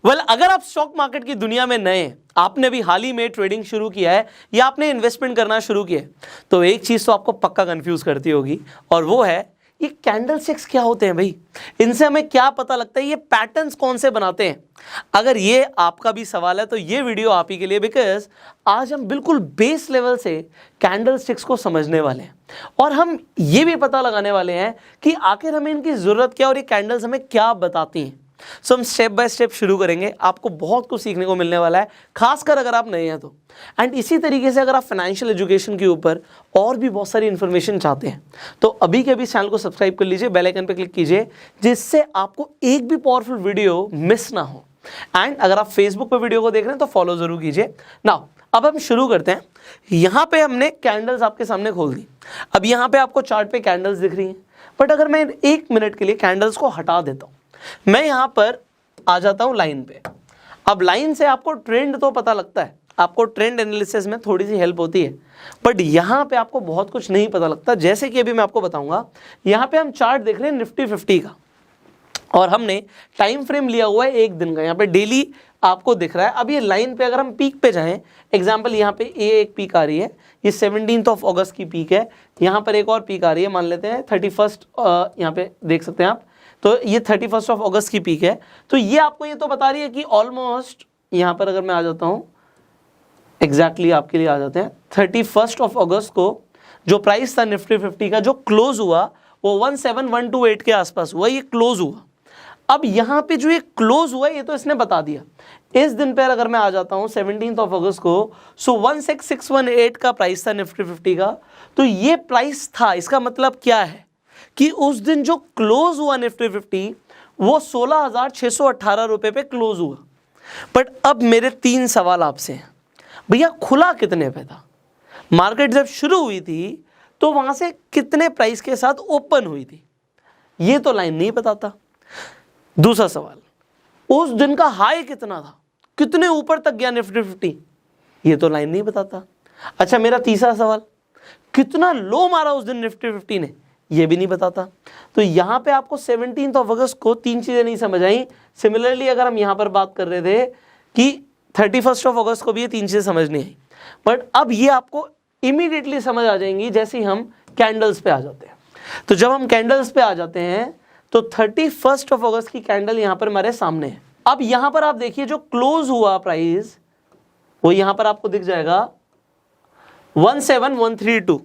अगर आप stock market की दुनिया में नए हैं, आपने अभी हाल ही में ट्रेडिंग शुरू किया है या आपने इन्वेस्टमेंट करना शुरू किया है, तो एक चीज तो आपको पक्का कंफ्यूज करती होगी, और वो है ये कैंडलस्टिक्स क्या होते हैं भाई, इनसे हमें क्या पता लगता है, ये पैटर्न्स कौन से बनाते हैं। अगर ये आपका भी सवाल है तो ये वीडियो आप ही के लिए, बिकॉज आज हम बिल्कुल बेस लेवल से कैंडलस्टिक्स को समझने वाले हैं और हम ये भी पता लगाने वाले हैं कि आखिर हमें इनकी जरूरत क्या और ये कैंडल्स हमें क्या बताती हैं। सो हम स्टेप बाय स्टेप शुरू करेंगे, आपको बहुत कुछ सीखने को मिलने वाला है, खासकर अगर आप नए हैं तो। एंड इसी तरीके से अगर आप फाइनेंशियल एजुकेशन के ऊपर और भी बहुत सारी इन्फॉर्मेशन चाहते हैं तो अभी के अभी चैनल को सब्सक्राइब कर लीजिए, बेल आइकन पर क्लिक कीजिए, जिससे आपको एक भी पावरफुल वीडियो मिस ना हो। एंड अगर आप फेसबुक पर वीडियो को देख रहे हैं तो फॉलो जरूर कीजिए। नाउ अब हम शुरू करते हैं। यहाँ पे हमने कैंडल्स आपके सामने खोल दी। अब यहाँ पे आपको चार्ट पे कैंडल्स दिख रही हैं, बट अगर मैं 1 मिनट के लिए कैंडल्स को हटा देता हूँ, मैं यहां पर आ जाता हूं लाइन पे। अब लाइन से आपको ट्रेंड तो पता लगता है, आपको ट्रेंड एनालिसिस में थोड़ी सी हेल्प होती है, बट यहां पे आपको बहुत कुछ नहीं पता लगता। जैसे कि अभी मैं आपको बताऊंगा, यहां पे हम चार्ट देख रहे हैं निफ्टी 50 का, और हमने टाइम फ्रेम लिया हुआ है 1 दिन का। यहाँ पे डेली आपको दिख रहा है। अब ये लाइन पे अगर हम पीक पे जाएं, एग्जांपल यहाँ पे एक पीक आ रही है, ये 17 अगस्त की पीक है। यहाँ पर एक और पीक आ रही है, मान लेते हैं 31, यहाँ पे देख सकते हैं आप, तो ये 31 अगस्त की पीक है। तो ये आपको ये तो बता रही है कि ऑलमोस्ट, यहाँ पर अगर मैं आ जाता हूँ एग्जैक्टली आपके लिए आ जाते हैं, 31 अगस्त को जो प्राइस था निफ्टी 50 का, जो क्लोज हुआ वो 17128 के आसपास हुआ, ये क्लोज हुआ। अब यहाँ पे जो ये क्लोज हुआ ये तो इसने बता दिया। इस दिन पर अगर मैं आ जाता हूँ 17 अगस्त को, सो 16618 का प्राइस था निफ्टी 50 का। तो ये प्राइस था, इसका मतलब क्या है कि उस दिन जो क्लोज हुआ निफ्टी 50 वो 16,618 रुपए पे क्लोज हुआ। बट अब मेरे 3 सवाल आपसे हैं, भैया खुला कितने पे था? मार्केट जब शुरू हुई थी तो वहां से कितने प्राइस के साथ ओपन हुई थी? ये तो लाइन नहीं बताता। दूसरा सवाल, उस दिन का हाई कितना था, कितने ऊपर तक गया निफ्टी 50? ये तो लाइन नहीं बताता। अच्छा, मेरा तीसरा सवाल, कितना लो मारा उस दिन निफ्टी 50 ने? ये भी नहीं बताता। तो यहाँ पे आपको 17 अगस्त को 3 चीजें नहीं समझ आई। सिमिलरली अगर हम यहाँ पर बात कर रहे थे कि 31 अगस्त को भी ये 3 चीजें समझ नहीं आई, बट अब ये आपको इमीडिएटली समझ आ जाएंगी जैसे ही हम कैंडल्स पे आ जाते हैं। तो जब हम कैंडल्स पे आ जाते हैं तो 31 अगस्त की कैंडल यहाँ पर हमारे सामने है। अब यहाँ पर आप देखिए जो क्लोज हुआ प्राइस वो यहाँ पर आपको दिख जाएगा 17132।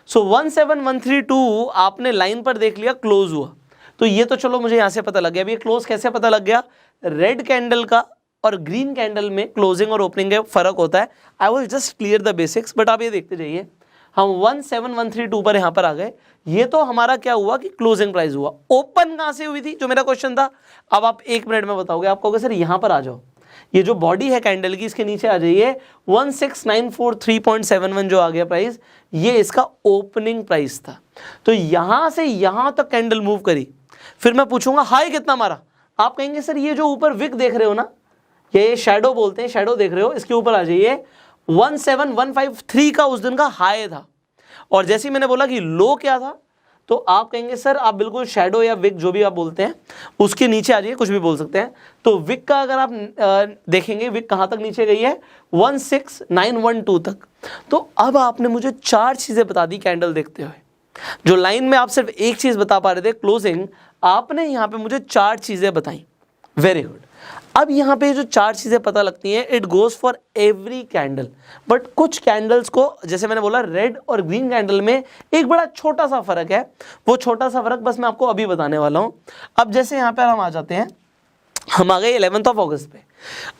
सो 17132 आपने लाइन पर देख लिया क्लोज हुआ, तो ये तो चलो मुझे यहां से पता लग गया। अभी ये क्लोज कैसे पता लग गया? रेड कैंडल का और ग्रीन कैंडल में क्लोजिंग और ओपनिंग का फर्क होता है। I will just clear the basics, but आप ये देखते जाइए। हम 17132 पर यहां पर आ गए। ये तो हमारा क्या हुआ कि क्लोजिंग प्राइस हुआ। ओपन कहां से हुई थी, जो मेरा क्वेश्चन था, अब आप 1 मिनट में बताओगे। आप कहोगे सर यहां पर आ जाओ, ये जो बॉडी है कैंडल की इसके नीचे आ जाइए। 16943.71 जो आ गया प्राइस, ये इसका ओपनिंग प्राइस था। तो यहां से यहां तक कैंडल मूव करी। फिर मैं पूछूंगा हाई कितना मारा? आप कहेंगे सर ये जो ऊपर विक देख रहे हो ना, ये शैडो बोलते हैं, शैडो देख रहे हो, इसके ऊपर आ जाइए। 17153 का उस दिन का हाई था, और जैसे मैंने बोला कि लो क्या था, तो आप कहेंगे सर आप बिल्कुल शैडो या विक जो भी आप बोलते हैं उसके नीचे आ जाइए, कुछ भी बोल सकते हैं। तो विक का अगर आप देखेंगे, विक कहां तक नीचे गई है? 16912 तक। तो अब आपने मुझे 4 चीजें बता दी कैंडल देखते हुए। जो लाइन में आप सिर्फ एक चीज बता पा रहे थे क्लोजिंग, आपने यहां पे मुझे 4 चीजें बताई। Very good. अब यहाँ पे जो 4 चीजें पता लगती हैं, it goes for every candle, but कुछ कैंडल्स को, जैसे मैंने बोला रेड और ग्रीन कैंडल में एक बड़ा छोटा सा फर्क है। वो छोटा सा फर्क बस मैं आपको अभी बताने वाला हूं। अब जैसे यहाँ पे हम आ जाते हैं, हम आ गए 11 अगस्त पे।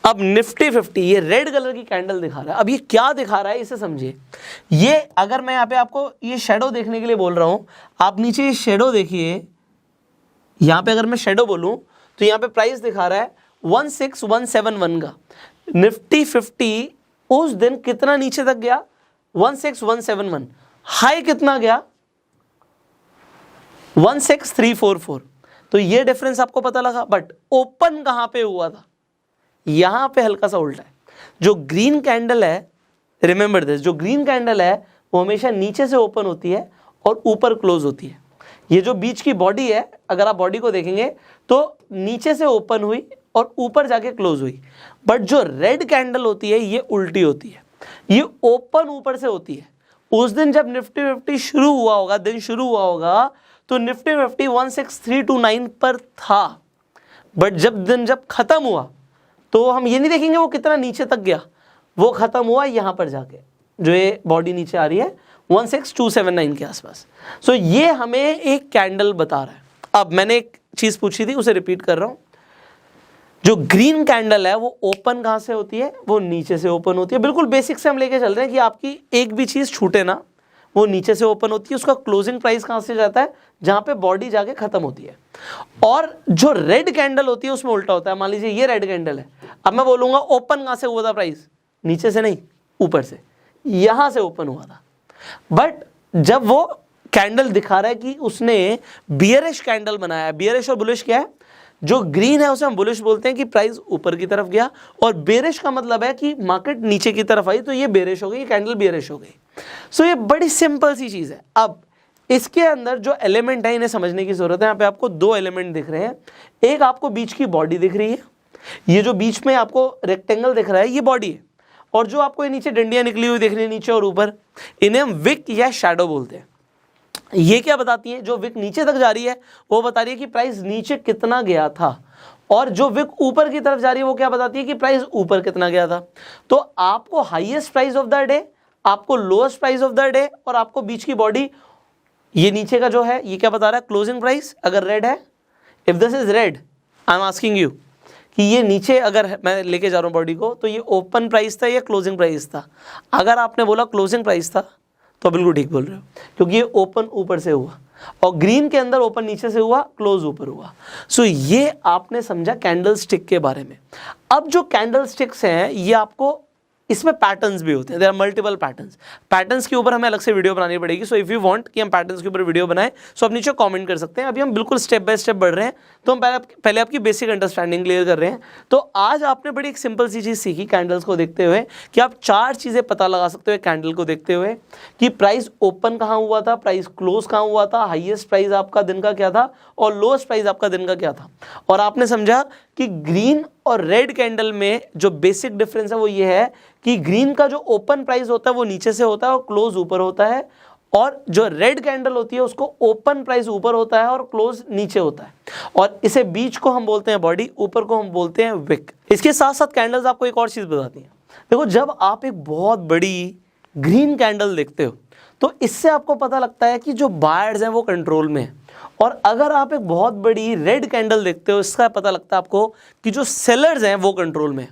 अब निफ्टी 50 ये रेड कलर की कैंडल दिखा रहा है। अब ये क्या दिखा रहा है इसे समझिए। ये अगर मैं यहाँ पे आपको ये शेडो देखने के लिए बोल रहा हूं, आप नीचे ये शेडो देखिए। यहाँ पे अगर मैं शेडो बोलूं तो यहाँ पे प्राइस दिखा रहा है 16171 का। निफ्टी 50 उस दिन कितना नीचे तक गया? 16171। हाई कितना गया? 16344। तो ये डिफरेंस आपको पता लगा, बट ओपन कहां पे हुआ था? यहां पे हल्का सा उल्टा है। जो ग्रीन कैंडल है, रिमेंबर दिस, जो ग्रीन कैंडल है वो हमेशा नीचे से ओपन होती है और ऊपर क्लोज होती है। ये जो बीच की बॉडी है, अगर आप बॉडी को देखेंगे तो नीचे से ओपन हुई और ऊपर जाके क्लोज हुई। बट जो रेड कैंडल होती है ये उल्टी होती है, ये ओपन ऊपर से होती है। उस दिन जब निफ्टी 50 शुरू हुआ होगा, दिन शुरू हुआ होगा, तो निफ्टी 50 16329 पर था। बट जब खत्म हुआ तो हम ये नहीं देखेंगे वो कितना नीचे तक गया, वो खत्म हुआ यहां पर जाके, जो ये बॉडी नीचे आ रही है 16279 के आसपास। सो ये हमें एक कैंडल बता रहा है। अब मैंने एक चीज पूछी थी, उसे रिपीट कर रहा हूं। जो ग्रीन कैंडल है वो ओपन कहां से होती है, वो नीचे से ओपन होती है। बिल्कुल बेसिक से हम लेके चल रहे हैं कि आपकी एक भी चीज छूटे ना, वो नीचे से ओपन होती है। उसका क्लोजिंग प्राइस कहां से जाता है, जहां पे बॉडी जाके खत्म होती है। और जो रेड कैंडल होती है उसमें उल्टा होता है। मान लीजिए ये रेड कैंडल है, अब मैं बोलूंगा ओपन कहां से हुआ था प्राइस, नीचे से नहीं, ऊपर से, यहां से ओपन हुआ था। बट जब वो कैंडल दिखा रहा है कि उसने बियरिश कैंडल बनाया, बियरिश और बुलिश क्या है, जो ग्रीन है उसे हम बुलिश बोलते हैं कि प्राइस ऊपर की तरफ गया, और बेरिश का मतलब है कि मार्केट नीचे की तरफ आई, तो ये बेरिश हो गई, ये कैंडल बेरिश हो गई। सो ये बड़ी सिंपल सी चीज है। अब इसके अंदर जो एलिमेंट है इन्हें समझने की जरूरत है। यहाँ पे आपको दो एलिमेंट दिख रहे हैं, एक आपको बीच की बॉडी दिख रही है, ये जो बीच में आपको रेक्टेंगल दिख रहा है ये बॉडी है, और जो आपको ये नीचे डंडियां निकली हुई दिख रही है नीचे और ऊपर, इन्हें हम विक या शैडो बोलते हैं। ये क्या बताती है, जो विक नीचे तक जा रही है वो बता रही है कि प्राइस नीचे कितना गया था, और जो विक ऊपर की तरफ जा रही है वो क्या बताती है कि प्राइस ऊपर कितना गया था। तो आपको highest price of the day, आपको lowest price of the day, और आपको बीच की बॉडी, ये नीचे का जो है ये क्या बता रहा है, क्लोजिंग प्राइस अगर रेड है, if this is red I am asking you कि ये नीचे अगर मैं लेके जा रहा हूँ बॉडी को, तो ये ओपन प्राइस था या क्लोजिंग प्राइस था। अगर आपने बोला क्लोजिंग प्राइस था तो बिल्कुल ठीक बोल रहे हो, क्योंकि ये ओपन ऊपर से हुआ, और ग्रीन के अंदर ओपन नीचे से हुआ, क्लोज ऊपर हुआ। सो ये आपने समझा कैंडल स्टिक के बारे में। अब जो कैंडल स्टिक्स हैं ये आपको, इसमें पैटर्न्स भी होते हैं, there are multiple patterns. Patterns के ऊपर हमें अलग से वीडियो बनानी पड़ेगी। सो इफ यू वांट कि हम पैटर्न्स के ऊपर वीडियो बनाएं, सो आप नीचे कमेंट कर सकते हैं। अभी हम बिल्कुल स्टेप बाय स्टेप बढ़ रहे हैं, तो हम पहले आपकी बेसिक अंडरस्टैंडिंग क्लियर कर रहे हैं। तो आज आपने बड़ी एक सिंपल सी चीज़ सीखी कैंडल्स को देखते हुए, कि आप चार चीज़ें पता लगा सकते हो कैंडल को देखते हुए, कि प्राइस ओपन कहाँ हुआ था, प्राइस क्लोज कहाँ हुआ था, हाइएस्ट प्राइस आपका दिन का क्या था, और लोएस्ट प्राइस आपका दिन का क्या था। और आपने समझा कि ग्रीन और रेड कैंडल में जो बेसिक डिफरेंस है वो ये है कि ग्रीन का जो ओपन प्राइस होता है वो नीचे से होता है और क्लोज ऊपर होता है, और जो रेड कैंडल होती है उसको ओपन प्राइस ऊपर होता है और क्लोज नीचे होता है। और इसे बीच को हम बोलते हैं बॉडी, ऊपर को हम बोलते हैं विक। इसके साथ साथ कैंडल्स आपको एक और चीज बताती हैं। देखो, जब आप एक बहुत बड़ी ग्रीन कैंडल देखते हो तो इससे आपको पता लगता है कि जो बायर्स हैं वो कंट्रोल में है, और अगर आप एक बहुत बड़ी रेड कैंडल देखते हो इसका पता लगता है आपको कि जो सेलर्स हैं वो कंट्रोल में है।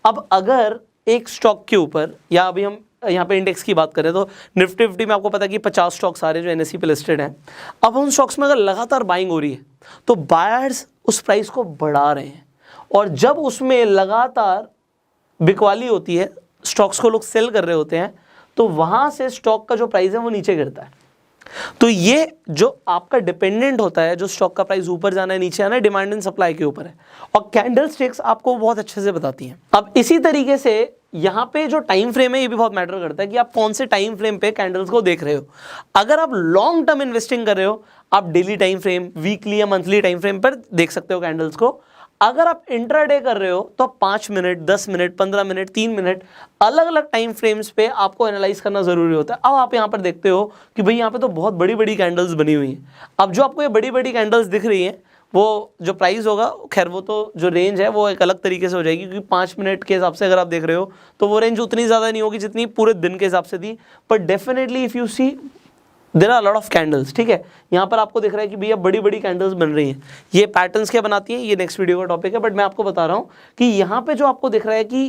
अब अगर एक स्टॉक के ऊपर, या अभी हम यहाँ पे इंडेक्स की बात करें तो निफ्टी 50 में आपको पता है कि 50 स्टॉक्स आ रहे हैं जो एनएसई पे लिस्टेड हैं। अब उन स्टॉक्स में अगर लगातार बाइंग हो रही है तो बायर्स उस प्राइस को बढ़ा रहे हैं, और जब उसमें लगातार बिकवाली होती है, स्टॉक्स को लोग सेल कर रहे होते हैं, तो वहाँ से स्टॉक का जो प्राइस है वो नीचे गिरता है। तो ये जो आपका डिपेंडेंट होता है, जो स्टॉक का प्राइस ऊपर जाना है नीचे आना है, डिमांड एंड सप्लाई के ऊपर है, और कैंडल स्टिक्स आपको बहुत अच्छे से बताती हैं। अब इसी तरीके से यहाँ पे जो टाइम फ्रेम है ये भी बहुत मैटर करता है कि आप कौन से टाइम फ्रेम पे कैंडल्स को देख रहे हो। अगर आप लॉन्ग टर्म इन्वेस्टिंग कर रहे हो, आप डेली टाइम फ्रेम, वीकली या मंथली टाइम फ्रेम पर देख सकते हो कैंडल्स को। अगर आप इंट्राडे कर रहे हो तो 5 मिनट, 10 मिनट, 15 मिनट, 3 मिनट, अलग अलग टाइम फ्रेम्स पे आपको एनालाइज करना जरूरी होता है। अब आप यहाँ पर देखते हो कि भाई यहाँ पे तो बहुत बड़ी बड़ी कैंडल्स बनी हुई हैं। अब जो आपको ये बड़ी बड़ी कैंडल्स दिख रही हैं, वो जो प्राइस होगा, खैर वो तो जो रेंज है वो एक अलग तरीके से हो जाएगी, क्योंकि 5 मिनट के हिसाब से अगर आप देख रहे हो तो वो रेंज उतनी ज़्यादा नहीं होगी जितनी पूरे दिन के हिसाब से थी। पर definitely if you see there are lot of candles, ठीक है। यहाँ पर आपको दिख रहा है कि भैया बड़ी बड़ी कैंडल्स बन रही हैं। ये पैटर्न्स क्या बनाती हैं ये नेक्स्ट वीडियो का टॉपिक है, बट मैं आपको बता रहा हूँ कि यहाँ पे जो आपको दिख रहा है कि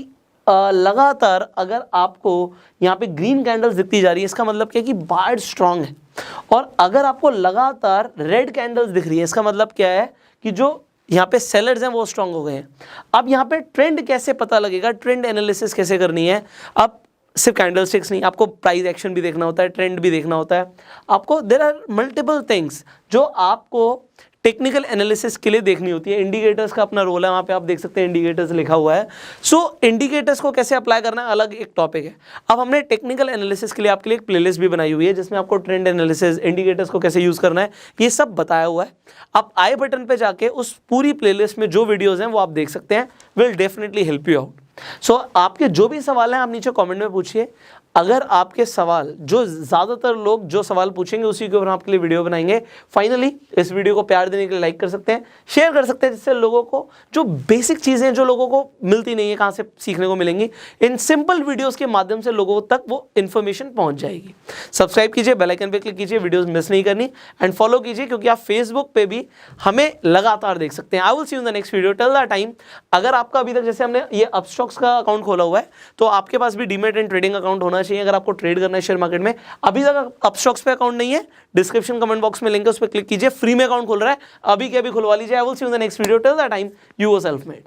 लगातार अगर आपको यहाँ पे ग्रीन कैंडल्स दिखती जा रही है, इसका मतलब क्या है कि बायर स्ट्रांग है। और अगर आपको लगातार रेड कैंडल्स दिख रही है, इसका मतलब क्या है कि जो यहाँ पे सेलर्स हैं वो स्ट्रांग हो गए हैं। अब यहाँ पे ट्रेंड कैसे पता लगेगा, ट्रेंड एनालिसिस कैसे करनी है। अब सिर्फ कैंडल स्टिक्स नहीं, आपको प्राइस एक्शन भी देखना होता है, ट्रेंड भी देखना होता है। आपको देयर आर मल्टीपल थिंग्स जो आपको टेक्निकल एनालिसिस के लिए देखनी होती है। इंडिकेटर्स का अपना रोल है, वहाँ पे आप देख सकते हैं इंडिकेटर्स लिखा हुआ है। सो इंडिकेटर्स को कैसे अप्लाई करना है अलग एक टॉपिक है। अब हमने टेक्निकल एनालिसिस के लिए आपके लिए एक प्लेलिस्ट भी बनाई हुई है जिसमें आपको ट्रेंड एनालिसिस, इंडिकेटर्स को कैसे यूज़ करना है, ये सब बताया हुआ है। आप आई बटन पे जाके उस पूरी प्लेलिस्ट में जो वीडियोस हैं वो आप देख सकते हैं, will definitely help you out. So आपके जो भी सवाल हैं आप नीचे कमेंट में पूछिए। अगर आपके सवाल, जो ज़्यादातर लोग जो सवाल पूछेंगे उसी के ऊपर हम आपके लिए वीडियो बनाएंगे। फाइनली इस वीडियो को प्यार देने के लिए लाइक कर सकते हैं, शेयर कर सकते हैं, जिससे लोगों को जो बेसिक चीज़ें जो लोगों को मिलती नहीं है, कहाँ से सीखने को मिलेंगी, इन सिंपल वीडियोस के माध्यम से लोगों तक वो इन्फॉर्मेशन पहुँच जाएगी। सब्सक्राइब कीजिए, बेल आइकन पे क्लिक कीजिए, वीडियोस मिस नहीं करनी, एंड फॉलो कीजिए क्योंकि आप फेसबुक पे भी हमें लगातार देख सकते हैं। I will see you in the next video. Till the time, अगर आपका अभी तक, जैसे हमने ये अपस्टॉक्स का अकाउंट खोला हुआ है, तो आपके पास भी डीमैट एंड ट्रेडिंग अकाउंट होना चाहिए अगर आपको ट्रेड करना है शेयर मार्केट में। अभी तक अपस्टॉक्स पे अकाउंट नहीं है, डिस्क्रिप्शन कमेंट बॉक्स में लिंक है, उस पर क्लिक कीजिए, फ्री में अकाउंट खोल रहा है, अभी के अभी खुलवा लीजिए। I will see you in the next video. Till the time, you were self made.